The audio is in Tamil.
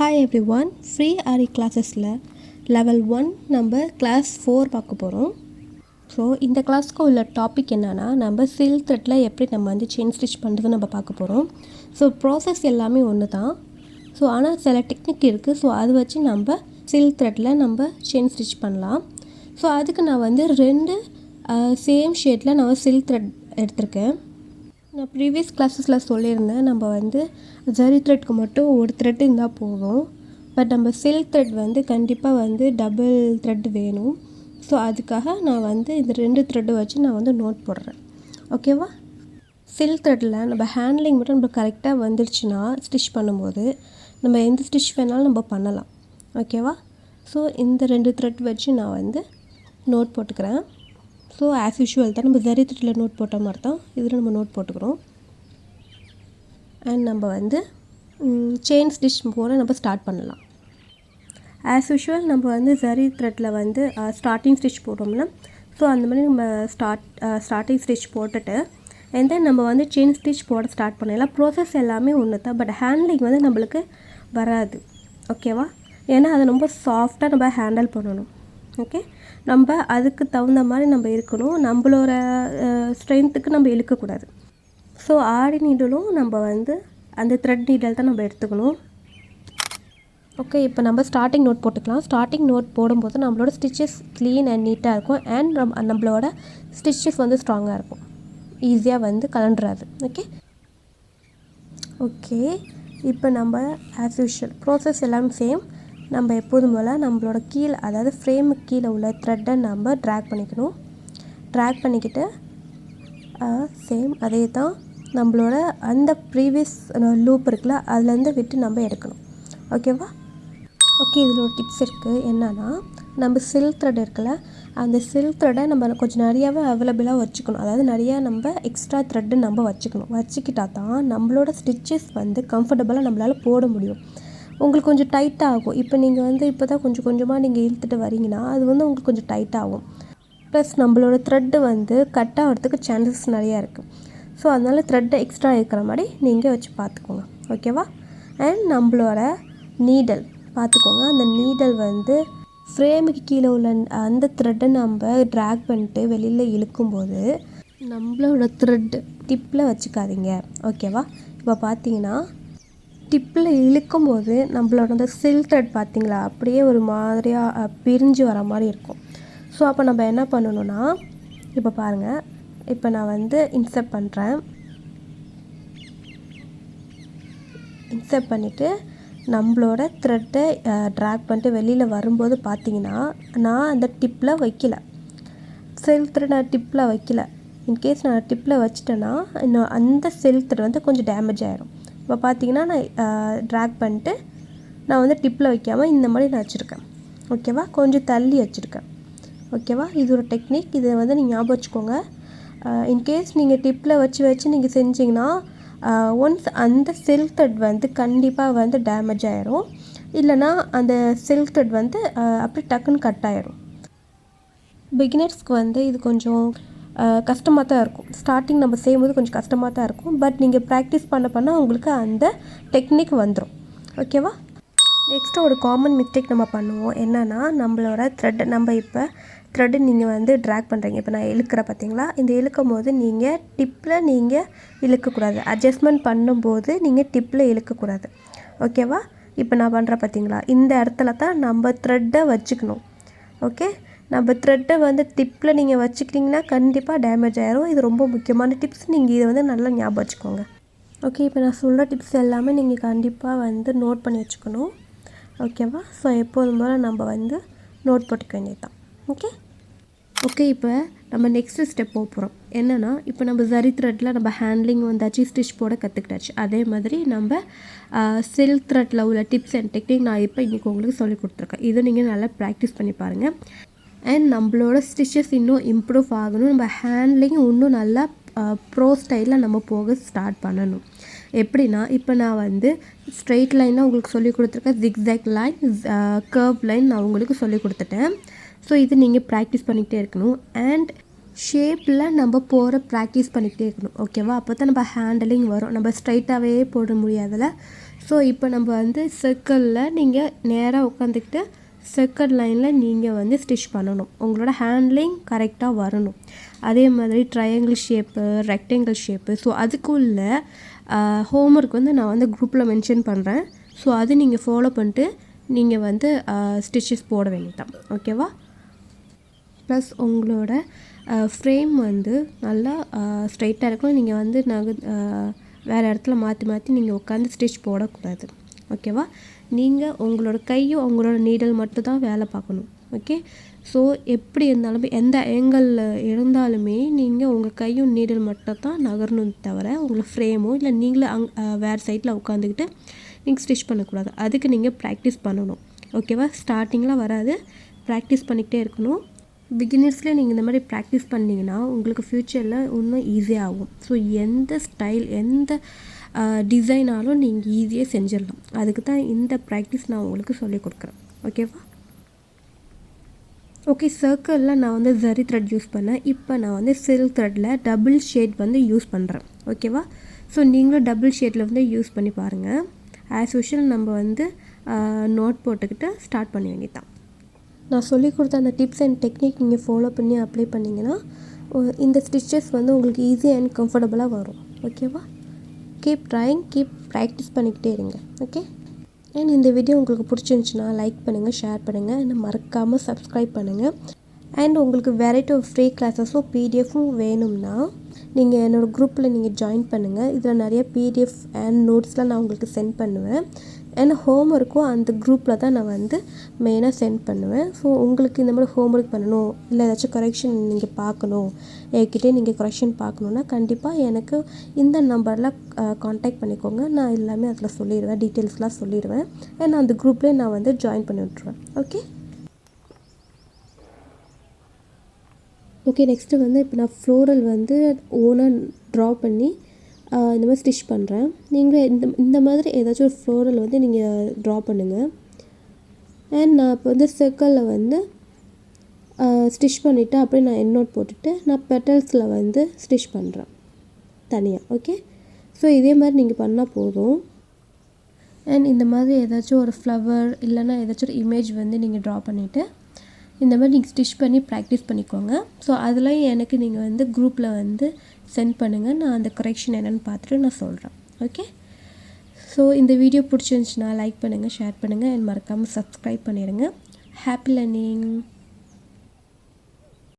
Hi everyone, free Aari classes-ல level 1 நம்ம class 4 பார்க்க போகிறோம். ஸோ இந்த கிளாஸ்க்கு உள்ள டாபிக் என்னென்னா நம்ம சில்க் த்ரெட்டில் எப்படி நம்ம வந்து செயின் ஸ்டிச் பண்ணுறது நம்ம பார்க்க போகிறோம். ஸோ ப்ராசஸ் எல்லாமே ஒன்று தான். ஸோ ஆனால் சில டெக்னிக் இருக்குது. ஸோ அது வச்சு நம்ம சில்க் த்ரெட்டில் நம்ம செயின் ஸ்டிச் பண்ணலாம். ஸோ அதுக்கு நான் வந்து 2 சேம் ஷேட்டில் நான் சில்க் த்ரெட் எடுத்திருக்கேன். நான் ப்ரீவியஸ் கிளாஸஸில் சொல்லியிருந்தேன் நம்ம வந்து ஜரி த்ரெட்க்கு மட்டும் ஒரு த்ரெட் இருந்தால் போதும். பட் நம்ம சில்க் த்ரெட் வந்து கண்டிப்பாக வந்து டபுள் த்ரெட் வேணும். ஸோ அதுக்காக நான் வந்து இந்த 2 த்ரெட்டு வச்சு நான் வந்து நோட் போடுறேன். ஓகேவா? சில்க் த்ரெட்டில் நம்ம ஹேண்ட்லிங் மட்டும் நம்ம கரெக்டாக வந்துடுச்சுன்னா ஸ்டிச் பண்ணும்போது நம்ம எந்த ஸ்டிச் வேணாலும் நம்ம பண்ணலாம். ஓகேவா? ஸோ இந்த 2 த்ரெட் வச்சு நான் வந்து நோட் போட்டுக்கிறேன். ஸோ ஆஸ் யூஷுவல் தான் நம்ம ஜரி த்ரெட்டில் நோட் போட்ட மாதிரி தான் இதில் நம்ம நோட் போட்டுக்கிறோம். அண்ட் நம்ம வந்து செயின் ஸ்டிச் போல் நம்ம ஸ்டார்ட் பண்ணலாம். ஆஸ் யூஷுவல் நம்ம வந்து ஜரி த்ரெட்டில் வந்து ஸ்டார்டிங் ஸ்டிச் போட்டோம்னா ஸோ அந்த மாதிரி நம்ம ஸ்டார்டிங் ஸ்டிச் போட்டுட்டு அண்ட் தென் நம்ம வந்து செயின் ஸ்டிச் போட ஸ்டார்ட் பண்ணலாம். ப்ராசஸ் எல்லாமே ஒன்று தான். பட் ஹேண்ட்லிங் வந்து நம்மளுக்கு வராது. ஓகேவா? ஏன்னா அதை ரொம்ப சாஃப்டாக நம்ம ஹேண்டில் பண்ணணும். ஓகே, நம்ம அதுக்கு தகுந்த மாதிரி நம்ம இருக்கணும். நம்மளோட ஸ்ட்ரென்த்துக்கு நம்ம இழுக்கக்கூடாது. ஸோ ஆரி நீடலும் நம்ம வந்து அந்த த்ரெட் நீடல் தான் நம்ம எடுத்துக்கணும். ஓகே, இப்போ நம்ம ஸ்டார்டிங் நோட் போட்டுக்கலாம். ஸ்டார்டிங் நோட் போடும்போது நம்மளோட ஸ்டிச்சஸ் க்ளீன் அண்ட் நீட்டாக இருக்கும். அண்ட் நம்மளோட ஸ்டிச்சஸ் வந்து ஸ்ட்ராங்காக இருக்கும். ஈஸியாக வந்து கலண்டுறாது. ஓகே, இப்போ நம்ம ஆஸ் யூஷுவல் ப்ராசஸ் எல்லாமே சேம். நம்ம எப்போதும் போல் நம்மளோட கீழே அதாவது ஃப்ரேமுக்கு கீழே உள்ள த்ரெட்டை நம்ம ட்ராக் பண்ணிக்கணும். ட்ராக் பண்ணிக்கிட்டு சேம் அதே தான் நம்மளோட அந்த ப்ரீவியஸ் லூப் இருக்குல்ல அதுலேருந்து விட்டு நம்ம எடுக்கணும். ஓகேவா? ஓகே, இதில் ஒரு டிப்ஸ் இருக்குது. என்னென்னா நம்ம சில்க் த்ரெட் இருக்குல்ல அந்த சில்க் த்ரெட்டை நம்ம கொஞ்சம் நிறையாவே அவைலபிளாக வச்சுக்கணும். அதாவது நிறையா நம்ம எக்ஸ்ட்ரா த்ரெட்டு நம்ம வச்சுக்கிட்டா தான் நம்மளோட ஸ்டிச்சஸ் வந்து கம்ஃபர்டபுளாக நம்மளால் போட முடியும். உங்களுக்கு கொஞ்சம் டைட்டாக ஆகும். இப்போ நீங்கள் வந்து இப்போ தான் கொஞ்சம் கொஞ்சமாக நீங்கள் இழுத்துட்டு வரீங்கன்னா அது வந்து உங்களுக்கு கொஞ்சம் டைட்டாகும். ப்ளஸ் நம்மளோட த்ரெட்டு வந்து கட் ஆகிறதுக்கு சான்சஸ் நிறையா இருக்குது. ஸோ அதனால் த்ரெட்டை எக்ஸ்ட்ரா இருக்கிற மாதிரி நீங்கள் வச்சு பார்த்துக்கோங்க. ஓகேவா? அண்ட் நம்மளோட நீடல் பார்த்துக்கோங்க. அந்த நீடல் வந்து ஃப்ரேமுக்கு கீழே உள்ள அந்த த்ரெட்டை நம்ம ட்ராக் பண்ணிட்டு வெளியில் இழுக்கும்போது நம்மளோட த்ரெட்டு டிப்பில் வச்சுக்காதீங்க. ஓகேவா? இப்போ பார்த்தீங்கன்னா டிப்பில் இழுக்கும்போது நம்மளோட அந்த சில்க் த்ரெட் பார்த்திங்களா அப்படியே ஒரு மாதிரியாக பிரிஞ்சு வர மாதிரி இருக்கும். ஸோ அப்போ நம்ம என்ன பண்ணணும்னா இப்போ பாருங்கள், இப்போ நான் வந்து இன்சர்ட் பண்ணுறேன். இன்சர்ட் பண்ணிவிட்டு நம்மளோட த்ரெட்டை ட்ராக் பண்ணிட்டு வெளியில் வரும்போது பார்த்திங்கன்னா நான் அந்த டிப்பில் வைக்கல. சில்க் த்ரெட் நான் டிப்பில் வைக்கல. இன்கேஸ் நான் டிப்பில் வச்சிட்டேன்னா இன்னும் அந்த சில்க் த்ரெட் வந்து கொஞ்சம் டேமேஜ் ஆகிடும். இப்போ பார்த்தீங்கன்னா நான் ட்ராக் பண்ணிட்டு நான் வந்து டிப்பில் வைக்காமல் இந்த மாதிரி நான் வச்சுருக்கேன். ஓகேவா? கொஞ்சம் தள்ளி வச்சுருக்கேன். ஓகேவா? இது ஒரு டெக்னிக். இதை வந்து நீங்கள் ஞாபகம் வச்சுக்கோங்க. இன்கேஸ் நீங்கள் டிப்பில் வச்சு நீங்கள் செஞ்சிங்கன்னா ஒன்ஸ் அந்த சில்க் த்ரெட் வந்து கண்டிப்பாக வந்து டேமேஜ் ஆகிடும். இல்லைனா அந்த சில்க் த்ரெட் வந்து அப்படியே டக்குன்னு கட் ஆகிடும். பிகினர்ஸ்க்கு வந்து இது கொஞ்சம் கஷ்டமாக தான் இருக்கும். ஸ்டார்டிங் நம்ம செய்யும்போது கொஞ்சம் கஷ்டமாக தான் இருக்கும். பட் நீங்கள் ப்ராக்டிஸ் பண்ண உங்களுக்கு அந்த டெக்னிக் வந்துடும். ஓகேவா? நெக்ஸ்ட்டு ஒரு காமன் மிஸ்டேக் நம்ம பண்ணுவோம். என்னென்னா நம்மளோட த்ரெட் நம்ம இப்போ த்ரெட்டு நீங்கள் வந்து ட்ராக் பண்ணுறீங்க. இப்போ நான் இழுக்கிற பார்த்தீங்களா, இந்த இழுக்கும் போது நீங்கள் டிப்பில் நீங்கள் இழுக்கக்கூடாது. அட்ஜஸ்ட்மெண்ட் பண்ணும்போது நீங்கள் டிப்பில் இழுக்கக்கூடாது. ஓகேவா? இப்போ நான் பண்ணுறேன் பார்த்தீங்களா, இந்த இடத்துல தான் நம்ம த்ரெட்டை வச்சுக்கணும். ஓகே, நம்ம த்ரெட்டை வந்து டிப்பில் நீங்கள் வச்சுக்கிட்டிங்கன்னா கண்டிப்பாக டேமேஜ் ஆகிரும். இது ரொம்ப முக்கியமான டிப்ஸ். நீங்கள் இதை வந்து நல்லா ஞாபகம் வச்சுக்கோங்க. ஓகே, இப்போ நான் சொல்கிற டிப்ஸ் எல்லாமே நீங்கள் கண்டிப்பாக வந்து நோட் பண்ணி வச்சுக்கணும். ஓகேவா? ஸோ எப்போதும் போல் நம்ம வந்து நோட் போட்டுக்க வேண்டியது தான். ஓகே, இப்போ நம்ம நெக்ஸ்ட்டு ஸ்டெப் போக போகிறோம். என்னென்னா இப்போ நம்ம ஜரி த்ரெட்டில் நம்ம ஹேண்ட்லிங் வந்தாச்சு, ஸ்டிச் போட கற்றுக்கிட்டாச்சு. அதே மாதிரி நம்ம சில்க் த்ரெட்டில் உள்ள டிப்ஸ் அண்ட் டெக்னிக் நான் இப்போ இன்றைக்கி உங்களுக்கு சொல்லிக் கொடுத்துருக்கேன். இதை நீங்கள் நல்லா ப்ராக்டிஸ் பண்ணி பாருங்கள். அண்ட் நம்மளோட ஸ்டிச்சஸ் இன்னும் இம்ப்ரூவ் ஆகணும். நம்ம ஹேண்ட்லிங் இன்னும் நல்லா ப்ரோ ஸ்டைலில் நம்ம போக ஸ்டார்ட் பண்ணணும். எப்படின்னா இப்போ நான் வந்து ஸ்ட்ரெயிட் லைனாக உங்களுக்கு சொல்லிக் கொடுத்துருக்கேன். ஜிக்ஸாக் லைன், கர்வ் லைன் நான் உங்களுக்கு சொல்லிக் கொடுத்துட்டேன். ஸோ இது நீங்கள் ப்ராக்டிஸ் பண்ணிக்கிட்டே இருக்கணும். அண்ட் ஷேப்பில் நம்ம போகிற ப்ராக்டிஸ் பண்ணிக்கிட்டே இருக்கணும். ஓகேவா? அப்போ தான் நம்ம ஹேண்டலிங் வரும். நம்ம ஸ்ட்ரைட்டாகவே போட முடியாதுல்ல. ஸோ இப்போ நம்ம வந்து சர்க்கிளில் நீங்கள் நேராக உட்காந்துக்கிட்டு சர்க்கிள் லைனில் நீங்கள் வந்து ஸ்டிச் பண்ணணும். உங்களோட ஹேண்ட்லிங் கரெக்டாக வரணும். அதே மாதிரி triangle shape, rectangle shape, so அதுக்குள்ள ஹோம்ஒர்க் வந்து நான் வந்து குரூப்பில் மென்ஷன் பண்ணுறேன். ஸோ அது நீங்கள் ஃபாலோ பண்ணிட்டு நீங்கள் வந்து ஸ்டிச்சஸ் போட வேண்டியதான். ஓகேவா? ப்ளஸ் உங்களோட ஃப்ரேம் வந்து நல்லா ஸ்ட்ரைட்டாக இருக்கணும். நீங்கள் வந்து வேறு இடத்துல மாற்றி மாற்றி நீங்கள் உட்காந்து ஸ்டிச் போடக்கூடாது. ஓகேவா? நீங்கள் உங்களோட கையும் உங்களோட நீடல் மட்டும் தான் வேலை பார்க்கணும். ஓகே? ஸோ எப்படி இருந்தாலுமே எந்த ஆங்கிளில் இருந்தாலுமே நீங்கள் உங்கள் கையும் நீடல் மட்டும் தான் நகரணும் தவிர உங்களை ஃப்ரேமோ இல்லை நீங்களே வேறு சைடில் உட்காந்துக்கிட்டு நீங்கள் ஸ்டிச் பண்ணக்கூடாது. அதுக்கு நீங்கள் ப்ராக்டிஸ் பண்ணணும். ஓகேவா? ஸ்டார்டிங்கில் வராது, ப்ராக்டிஸ் பண்ணிக்கிட்டே இருக்கணும். பிகினர்ஸில் நீங்கள் இந்த மாதிரி ப்ராக்டிஸ் பண்ணிங்கன்னா உங்களுக்கு ஃப்யூச்சரில் இன்னும் ஈஸியாகும். ஸோ எந்த ஸ்டைல் எந்த டிசைனாலும் நீங்கள் ஈஸியாக செஞ்சிடலாம். அதுக்கு தான் இந்த ப்ராக்டிஸ் நான் உங்களுக்கு சொல்லிக் கொடுக்குறேன். ஓகேவா? ஓகே, சர்க்கிளில் நான் வந்து ஜரி த்ரெட் யூஸ் பண்ணேன். இப்போ நான் வந்து சில்க் த்ரெட்டில் டபுள் ஷேட் வந்து யூஸ் பண்ணுறேன். ஓகேவா? ஸோ நீங்களும் டபுள் ஷேடில் வந்து யூஸ் பண்ணி பாருங்கள். ஆஸ் யூஷுவல் நம்ம வந்து நோட் போட்டுக்கிட்டு ஸ்டார்ட் பண்ண வேண்டியதான். நான் சொல்லிக் கொடுத்த அந்த டிப்ஸ் அண்ட் டெக்னிக் நீங்கள் ஃபாலோ பண்ணி அப்ளை பண்ணிங்கன்னா இந்த ஸ்டிச்சஸ் வந்து உங்களுக்கு ஈஸியாக அண்ட் கம்ஃபர்டபுளாக வரும். ஓகேவா? கீப் ட்ரைங், கீப் ப்ராக்டிஸ் பண்ணிக்கிட்டே இருங்க. ஓகே? அண்ட் இந்த வீடியோ உங்களுக்கு பிடிச்சிருந்துச்சுன்னா லைக் பண்ணுங்கள், ஷேர் பண்ணுங்கள், என்ன மறக்காமல் சப்ஸ்கிரைப் பண்ணுங்கள். அண்ட் உங்களுக்கு வெரைட்டி ஆஃப் ஃப்ரீ கிளாஸஸும் பிடிஎஃப்பும் வேணும்னா நீங்கள் என்னோடய குரூப்பில் நீங்கள் ஜாயின் பண்ணுங்கள். இதில் நிறைய பிடிஎஃப் அண்ட் நோட்ஸ்லாம் நான் உங்களுக்கு சென்ட் பண்ணுவேன். அண்ட் ஹோம்ஒர்க்கும் அந்த குரூப்பில் தான் நான் வந்து மெயினாக சென்ட் பண்ணுவேன். ஸோ உங்களுக்கு இந்த மாதிரி ஹோம்ஒர்க் பண்ணணும், இல்லை ஏதாச்சும் கரெக்ஷன் நீங்கள் பார்க்கணும், என்கிட்டே நீங்கள் கரெக்ஷன் பார்க்கணுன்னா கண்டிப்பாக எனக்கு இந்த நம்பரில் காண்டாக்ட் பண்ணிக்கோங்க. நான் எல்லாமே அதில் சொல்லிடுவேன், டீட்டெயில்ஸ்லாம் சொல்லிடுவேன். அண்ட் அந்த குரூப்லேயே நான் வந்து ஜாயின் பண்ணி விட்ருவேன். ஓகே, நெக்ஸ்ட்டு வந்து இப்போ நான் ஃப்ளோரல் வந்து ஓனாக ட்ரா பண்ணி இந்த மாதிரி ஸ்டிச் பண்ணுறேன். நீங்களும் இந்த மாதிரி ஏதாச்சும் ஒரு ஃப்ளோரல் வந்து நீங்கள் ட்ரா பண்ணுங்கள். அண்ட் நான் இப்போ வந்து சர்க்கிளில் வந்து ஸ்டிச் பண்ணிவிட்டு அப்படியே நான் எண்ட் நோட் போட்டுட்டு நான் பெட்டல்ஸில் வந்து ஸ்டிச் பண்ணுறேன் தனியாக. ஓகே? ஸோ இதே மாதிரி நீங்கள் பண்ணால் போதும். அண்ட் இந்த மாதிரி ஏதாச்சும் ஒரு ஃப்ளவர் இல்லைன்னா ஏதாச்சும் ஒரு இமேஜ் வந்து நீங்கள் ட்ரா பண்ணிவிட்டு இந்த மாதிரி நீங்கள் ஸ்டிச் பண்ணி ப்ராக்டிஸ் பண்ணிக்கோங்க. ஸோ அதெல்லாம் எனக்கு நீங்கள் வந்து குரூப்பில் வந்து சென்ட் பண்ணுங்கள். நான் அந்த கரெக்ஷன் என்னென்னு பார்த்துட்டு நான் சொல்கிறேன். ஓகே? ஸோ இந்த வீடியோ பிடிச்சிருந்துச்சுன்னா லைக் பண்ணுங்கள், ஷேர் பண்ணுங்கள், அண்ட் மறக்காமல் சப்ஸ்கிரைப் பண்ணிடுங்க. Happy learning.